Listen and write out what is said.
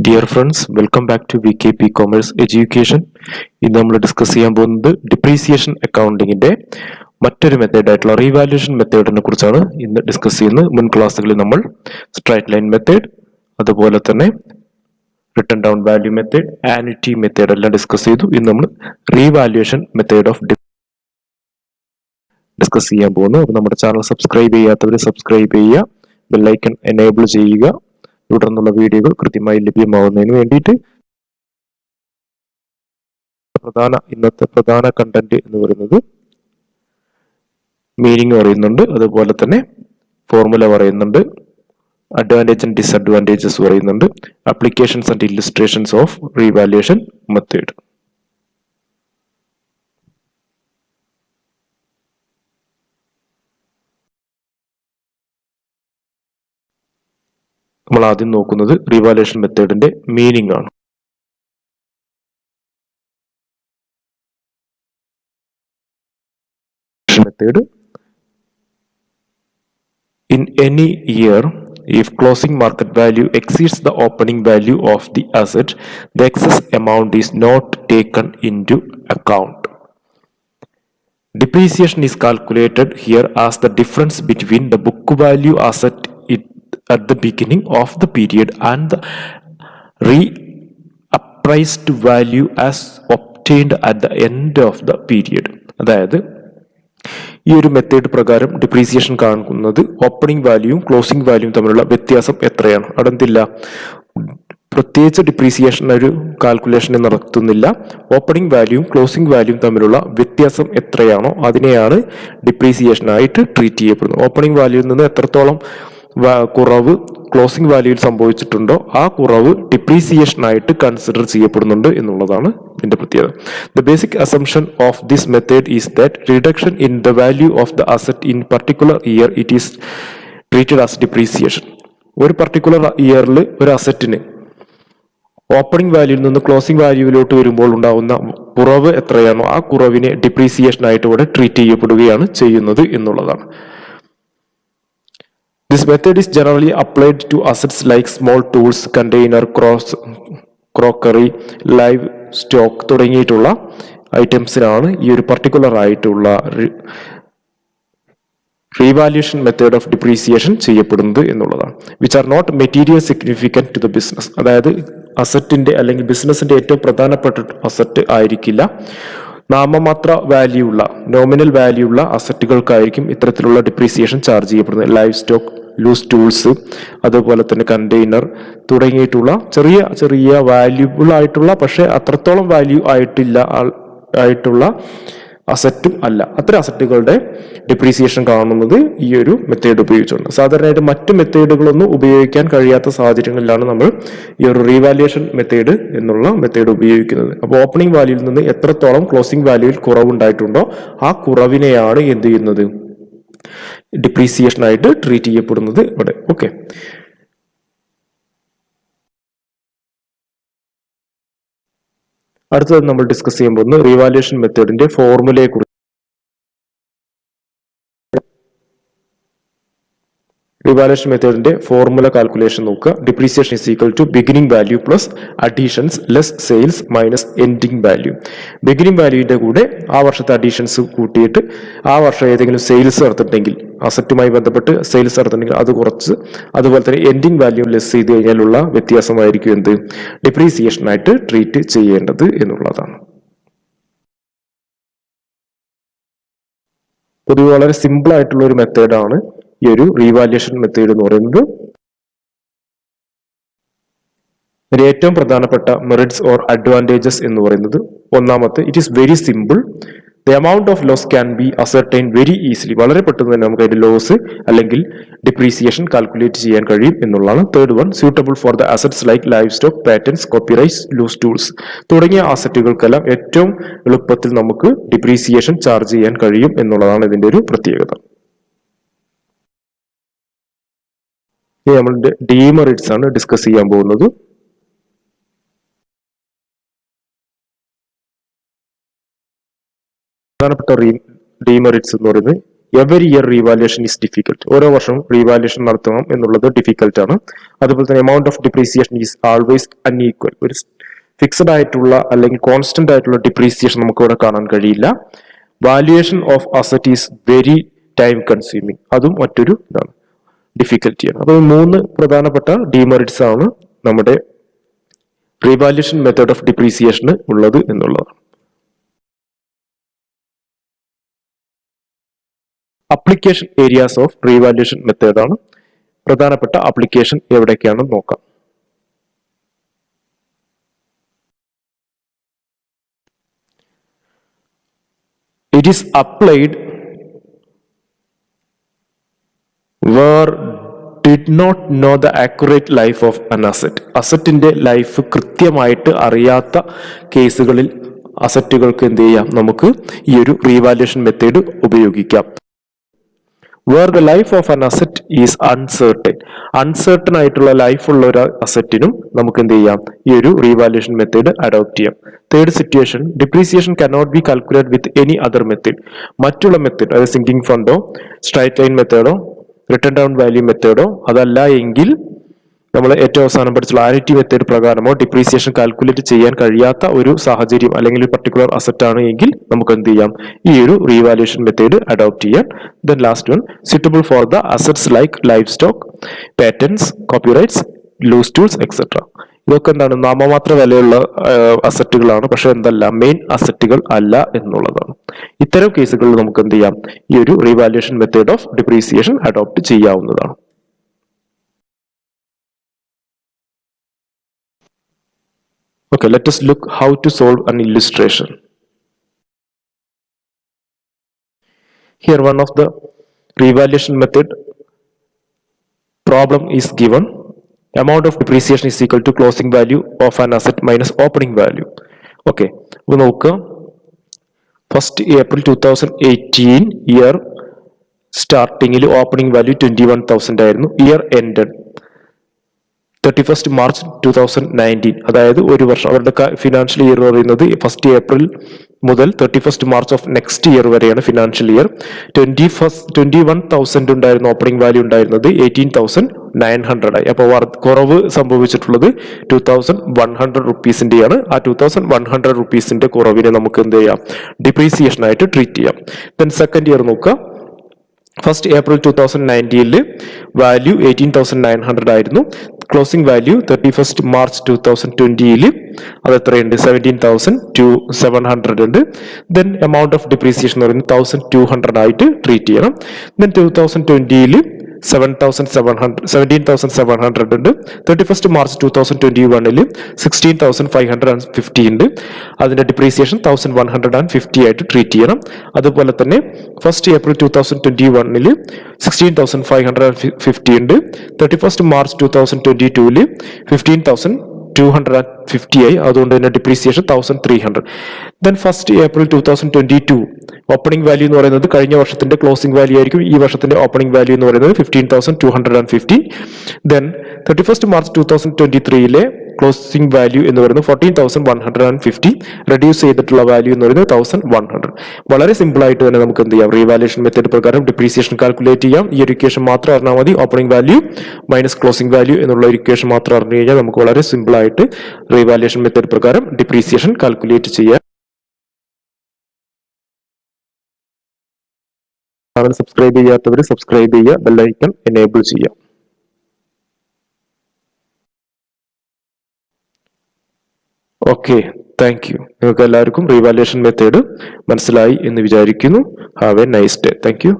Dear friends, welcome back to VKP Commerce Education. ഇന്ന് നമ്മൾ discuss ചെയ്യാൻ പോകുന്നത് ഡിപ്രീസിയേഷൻ അക്കൗണ്ടിങ്ങിന്റെ മറ്റൊരു മെത്തേഡായിട്ടുള്ള റീവാലുവേഷൻ മെത്തേഡിനെ കുറിച്ചാണ് ഇന്ന് ഡിസ്കസ് ചെയ്യുന്നത്. മുൻ ക്ലാസ്സുകളിൽ നമ്മൾ സ്ട്രൈറ്റ് ലൈൻ മെത്തേഡ്, അതുപോലെ തന്നെ written down value method, annuity method എല്ലാം ഡിസ്കസ് ചെയ്തു. ഇന്ന് നമ്മൾ റീവാലുവേഷൻ മെത്തേഡ് ഓഫ് ഡിസ്കസ് ചെയ്യാൻ പോകുന്നു. അപ്പോൾ നമ്മുടെ ചാനൽ സബ്സ്ക്രൈബ് ചെയ്യാത്തവർ സബ്സ്ക്രൈബ് ചെയ്യുക, ബെല്ലൈക്കൺ എനേബിൾ ചെയ്യുക. തുടർന്നുള്ള വീഡിയോകൾ കൃത്യമായി ലഭ്യമാവുന്നതിന് വേണ്ടിയിട്ട് ഇന്നത്തെ പ്രധാന കണ്ടന്റ് എന്ന് പറയുന്നത് മീനിങ് പറയുന്നുണ്ട്, അതുപോലെ തന്നെ ഫോർമുല പറയുന്നുണ്ട്, അഡ്വാൻറ്റേജ് ആൻഡ് ഡിസഡ്വാൻറ്റേജസ് പറയുന്നുണ്ട്, applications and illustrations of revaluation method. നമ്മൾ ആദ്യം നോക്കുന്നത് റീവാലുവേഷൻ മെത്തേഡിന്റെ മീനിങ് ആണ്. Method. In any year, if closing market value exceeds the opening value of the asset, the excess amount is not taken into account. Depreciation is calculated here as the difference between the book value asset at the beginning of the period and the reappraised value as obtained at the end of the period. അതായത് ഈ ഒരു method പ്രകാരം depreciation കാണുന്നത് opening വാല്യൂവും closing വാല്യൂവും തമ്മിലുള്ള വ്യത്യാസം എത്രയാണ്. അവിടെ എന്തില്ല, പ്രത്യേകിച്ച് ഡിപ്രീസിയേഷൻ ഒരു കാൽക്കുലേഷൻ നടത്തുന്നില്ല. ഓപ്പണിംഗ് വാല്യൂവും ക്ലോസിംഗ് വാല്യൂവും തമ്മിലുള്ള വ്യത്യാസം എത്രയാണോ അതിനെയാണ് ഡിപ്രീസിയേഷനായിട്ട് ട്രീറ്റ് ചെയ്യപ്പെടുന്നത്. ഓപ്പണിംഗ് വാല്യൂവിൽ നിന്ന് എത്രത്തോളം കുറവ് ക്ലോസിംഗ് വാല്യൂവിൽ സംഭവിച്ചിട്ടുണ്ടോ ആ കുറവ് ഡിപ്രീസിയേഷൻ ആയിട്ട് കൺസിഡർ ചെയ്യപ്പെടുന്നുണ്ട് എന്നുള്ളതാണ് ഇതിന്റെ പ്രത്യേകത. The basic assumption of this method is that reduction in the value of the asset in particular year it is treated as depreciation. ഒരു പർട്ടിക്കുലർ ഇയറിൽ ഒരു അസറ്റിന് ഓപ്പണിംഗ് വാല്യൂവിൽ നിന്ന് ക്ലോസിംഗ് വാല്യൂവിലോട്ട് വരുമ്പോൾ ഉണ്ടാവുന്ന കുറവ് എത്രയാണോ ആ കുറവിനെ ഡിപ്രീസിയേഷൻ ആയിട്ട് ഇവിടെ ട്രീറ്റ് ചെയ്യപ്പെടുകയാണ് ചെയ്യുന്നത് എന്നുള്ളതാണ്. This method is generally applied to assets like small tools, container, crockery, livestock തുടങ്ങിയിട്ടുള്ള ഐറ്റംസിനാണ് ഈ ഒരു പർട്ടിക്കുലർ ആയിട്ടുള്ള റീവാലുവേഷൻ മെത്തേഡ് ഓഫ് ഡിപ്രീസിയേഷൻ ചെയ്യപ്പെടുന്നത് എന്നുള്ളതാണ്. Which are not material significant to the business. അതായത് അസറ്റിന്റെ അല്ലെങ്കിൽ ബിസിനസിന്റെ ഏറ്റവും പ്രധാനപ്പെട്ട അസറ്റ് ആയിരിക്കില്ല, നാമമാത്ര വാല്യൂ ഉള്ള നോമിനൽ വാല്യൂ ഉള്ള അസറ്റുകൾക്കായിരിക്കും ഇത്തരത്തിലുള്ള ഡിപ്രീസിയേഷൻ ചാർജ് ചെയ്യപ്പെടുന്നത്. ലൈവ് സ്റ്റോക്ക്, ലൂസ് ടൂൾസ്, അതുപോലെ തന്നെ കണ്ടെയ്നർ തുടങ്ങിയിട്ടുള്ള ചെറിയ ചെറിയ വാല്യൂബിൾ ആയിട്ടുള്ള പക്ഷെ അത്രത്തോളം വാല്യൂ ആയിട്ടുള്ള അസറ്റും അല്ല, അത്തരം അസറ്റുകളുടെ ഡിപ്രീസിയേഷൻ കാണുന്നത് ഈ ഒരു മെത്തേഡ് ഉപയോഗിച്ചുകൊണ്ട്. സാധാരണയായിട്ട് മറ്റ് മെത്തേഡുകളൊന്നും ഉപയോഗിക്കാൻ കഴിയാത്ത സാഹചര്യങ്ങളിലാണ് നമ്മൾ ഈ ഒരു റീവാലുവേഷൻ മെത്തേഡ് എന്നുള്ള മെത്തേഡ് ഉപയോഗിക്കുന്നത്. അപ്പോൾ ഓപ്പണിംഗ് വാല്യൂവിൽ നിന്ന് എത്രത്തോളം ക്ലോസിംഗ് വാല്യൂവിൽ കുറവുണ്ടായിട്ടുണ്ടോ ആ കുറവിനെയാണ് എന്ത് ചെയ്യുന്നത്, ഡിപ്രീസിയേഷൻ ആയിട്ട് ട്രീറ്റ് ചെയ്യപ്പെടുന്നത് ഇവിടെ. ഓക്കെ, അടുത്തത് നമ്മൾ ഡിസ്കസ് ചെയ്യാൻ പോകുന്നത് റീവാലുവേഷൻ മെത്തേഡിന്റെ ഫോർമുലയെ കുറിച്ച്. റീവാലുവേഷൻ മെത്തേഡിന്റെ ഫോർമുല കാൽക്കുലേഷൻ നോക്കുക. Depreciation is equal to beginning value plus additions less sales minus ending value. Beginning വാല്യൂവിന്റെ കൂടെ ആ വർഷത്തെ അഡീഷൻസ് കൂട്ടിയിട്ട് ആ വർഷം ഏതെങ്കിലും സെയിൽസ് നടത്തിയിട്ടുണ്ടെങ്കിൽ, അസറ്റുമായി ബന്ധപ്പെട്ട് സെയിൽസ് നടത്തിയിട്ടുണ്ടെങ്കിൽ അത് കുറച്ച്, അതുപോലെ തന്നെ എൻഡിങ് വാല്യൂ ലെസ് ചെയ്ത് കഴിഞ്ഞാലുള്ള വ്യത്യാസമായിരിക്കും എന്ത്, ഡിപ്രീസിയേഷൻ ആയിട്ട് ട്രീറ്റ് ചെയ്യേണ്ടത് എന്നുള്ളതാണ്. പൊതുവെ വളരെ സിമ്പിൾ ആയിട്ടുള്ള ഒരു മെത്തേഡാണ് ഈ ഒരു റീവാലുവേഷൻ മെത്തേഡ് എന്ന് പറയുന്നത്. ഇതിൽ ഏറ്റവും പ്രധാനപ്പെട്ട മെറിറ്റ്സ് ഓർ അഡ്വാൻറ്റേജസ് എന്ന് പറയുന്നത്, ഒന്നാമത്തെ, it is very simple. The amount of loss can be ascertain very easily. വളരെ പെട്ടെന്ന് തന്നെ നമുക്ക് അതിന്റെ ലോസ് അല്ലെങ്കിൽ ഡിപ്രീസിയേഷൻ കാൽക്കുലേറ്റ് ചെയ്യാൻ കഴിയും എന്നുള്ളതാണ്. Third one, suitable for the assets like livestock, patents, copyrights, loose tools തുടങ്ങിയ അസറ്റുകൾക്കെല്ലാം ഏറ്റവും എളുപ്പത്തിൽ നമുക്ക് ഡിപ്രീസിയേഷൻ ചാർജ് ചെയ്യാൻ കഴിയും എന്നുള്ളതാണ് ഇതിന്റെ ഒരു പ്രത്യേകത. നമ്മളുടെ ഡീമെറിറ്റ്സ് ആണ് ഡിസ്കസ് ചെയ്യാൻ പോകുന്നത്. പ്രധാനപ്പെട്ട ഡീമെറിറ്റ്സ് എന്ന് പറയുന്നത് every year revaluation is difficult. ഓരോ വർഷവും റീവാലുവേഷൻ നടത്തണം എന്നുള്ളത് ഡിഫിക്കൽട്ട് ആണ്. അതുപോലെ തന്നെ amount of depreciation is always unequal. ഒരു ഫിക്സഡ് ആയിട്ടുള്ള അല്ലെങ്കിൽ കോൺസ്റ്റന്റ് ആയിട്ടുള്ള ഡിപ്രീസിയേഷൻ നമുക്ക് ഇവിടെ കാണാൻ കഴിയില്ല. Valuation of asset is very time consuming. അതും മറ്റൊരു ഇതാണ്, ഡിഫിക്കൽറ്റിയാണ്. അപ്പോൾ 3 പ്രധാനപ്പെട്ട ഡിമെറിറ്റ്സ് ആണ് നമ്മുടെ റീവാല്യുവേഷൻ മെത്തേഡ് ഓഫ് ഡിപ്രീസിയേഷന് ഉള്ളത് എന്നുള്ളതാണ്. Application areas of revaluation method ആണ്. പ്രധാനപ്പെട്ട അപ്ലിക്കേഷൻ എവിടേക്കാണെന്ന് നോക്കാം. It is applied where did not know the accurate life of an asset. അസറ്റിന്റെ ലൈഫ് കൃത്യമായിട്ട് അറിയാത്ത കേസുകളിൽ അസറ്റുകൾക്ക് എന്ത് ചെയ്യാം, നമുക്ക് ഈ ഒരു റീവാല്യുവേഷൻ മെത്തേഡ് ഉപയോഗിക്കാം. where the life of an asset is uncertain. Uncertain ആയിട്ടുള്ള ലൈഫ് ഉള്ള ഒരു അസറ്റിനും നമുക്ക് എന്ത് ചെയ്യാം, ഈ ഒരു റീവാല്യുവേഷൻ മെത്തേഡ് അഡോപ്റ്റ് ചെയ്യാം. Third situation, depreciation cannot be calculated with any other method. മറ്റുള്ള മെത്തേഡ്, അതായത് സിങ്കിങ് ഫണ്ടോ സ്ട്രൈറ്റ് ലൈൻ മെത്തേഡോ റിട്ടേൺ ഡൗൺ വാല്യൂ മെത്തേഡോ അതല്ല എങ്കിൽ നമ്മൾ ഏറ്റവും അവസാനം പഠിച്ചുള്ള ആരിറ്റി മെത്തേഡ് പ്രകാരമോ ഡിപ്രീസിയേഷൻ കാൽക്കുലേറ്റ് ചെയ്യാൻ കഴിയാത്ത ഒരു സാഹചര്യം അല്ലെങ്കിൽ ഒരു പർട്ടിക്കുലർ അസറ്റ് ആണ് എങ്കിൽ നമുക്ക് എന്ത് ചെയ്യാം, ഈ ഒരു റീവാല്യുവേഷൻ മെത്തേഡ് അഡോപ്റ്റ് ചെയ്യാൻ. Then last one, suitable for the assets like livestock, patents, copyrights, loose tools, etc. ഇതൊക്കെ എന്താണ്, നാമമാത്ര വിലയുള്ള അസറ്റുകളാണ്, പക്ഷെ എന്തല്ല, മെയിൻ അസറ്റുകൾ അല്ല എന്നുള്ളതാണ്. ഇത്തരം കേസുകളിൽ നമുക്ക് എന്ത് ചെയ്യാം, ഈ ഒരു revaluation method of depreciation adopt ചെയ്യാവുന്നതാണ്. Okay, let us look how to solve an illustration. Here one of the revaluation method problem is given. Amount of depreciation is equal to closing value of an asset minus opening value. Okay, we നോക്കുക. 1st April 2018 year starting opening value 21,000 ആയിരുന്നു. Year ended 31st March 2019. അതായത് ഒരു വർഷം, അവരുടെ financial year പറയുന്നത് 1st April മുതൽ 31st March of next year വരെയാണ് financial year. 21,000 ഉണ്ടായിരുന്നു ഓപ്പണിംഗ് വാല്യൂ ഉണ്ടായിരുന്നത്, 18,900 ആയി. അപ്പോൾ കുറവ് സംഭവിച്ചിട്ടുള്ളത് 2,100 റുപ്പീസിന്റെയാണ്. ആ 2,100 റുപ്പീസിന്റെ കുറവിനെ നമുക്ക് എന്ത് ചെയ്യാം, ഡിപ്രീസിയേഷൻ ആയിട്ട് ട്രീറ്റ് ചെയ്യാം. ദെൻ സെക്കൻഡ് ഇയർ നോക്കുക. 1st April 2019 വാല്യൂ 18,900 ആയിരുന്നു. ക്ലോസിംഗ് വാല്യൂ 31st March 2020 അത് എത്രയുണ്ട്, 17,700 ഉണ്ട്. ദെൻ എമൗണ്ട് ഓഫ് ഡിപ്രീസിയേഷൻ എന്ന് പറയുന്നത് 1,200 ആയിട്ട് ട്രീറ്റ് ചെയ്യണം. ദെൻ 2020 17,700 ഉണ്ട്. 31st March 2021 16,550 ഉണ്ട്. അതിന്റെ ഡിപ്രീസിയേഷൻ 1,150 ആയിട്ട് ട്രീറ്റ് ചെയ്യണം. അതുപോലെ തന്നെ 1st April 2021 16,550 ഉണ്ട്. 31st March 2022 15,250 ആയി. അതുകൊണ്ട് തന്നെ depreciation 1,300. Then 1st April 2022 opening value എന്ന് പറയുന്നത് കഴിഞ്ഞ വർഷത്തിന്റെ ക്ലോസിംഗ് വാല്യൂ ആയിരിക്കും. ഈ വർഷത്തിന്റെ ഓപ്പണിംഗ് വാല്യൂ എന്ന് പറയുന്നത് 15,250. Then 31st March 2023 closing value എന്ന് പറയുന്നത് 14,150. റെഡ്യൂസ് ചെയ്തിട്ടുള്ള വാല്യൂ എന്ന് പറയുന്നത് 1,100. വളരെ സിമ്പിൾ ആയിട്ട് തന്നെ നമുക്ക് എന്ത് ചെയ്യാം, റീവാല്യുവേഷൻ മെത്തേഡ് പ്രകാരം ഡിപ്രീസിയേഷൻ കാൽക്കുലേറ്റ് ചെയ്യാം. ഈ ഒരു ഇക്വേഷൻ മാത്രം അറിഞ്ഞാൽ മതി. Opening value minus closing value എന്നുള്ള ഒരു ഇക്വേഷൻ മാത്രം അറിഞ്ഞു കഴിഞ്ഞാൽ നമുക്ക് വളരെ സിമ്പിൾ ആയിട്ട് റീവാല്യുവേഷൻ മെത്തേഡ് പ്രകാരം ഡിപ്രീസിയേഷൻ കാൽക്കുലേറ്റ് ചെയ്യാം. സബ്സ്ക്രൈബ് ചെയ്യാത്തവർ സബ്സ്ക്രൈബ് ചെയ്യുക, ബെല്ലൈക്കൺ എനേബിൾ ചെയ്യുക. Okay, thank you. നിങ്ങൾക്ക് എല്ലാവർക്കും റീവാല്യുവേഷൻ മെത്തേഡ് മനസ്സിലായി എന്ന് വിചാരിക്കുന്നു. Have A nice day. Thank you.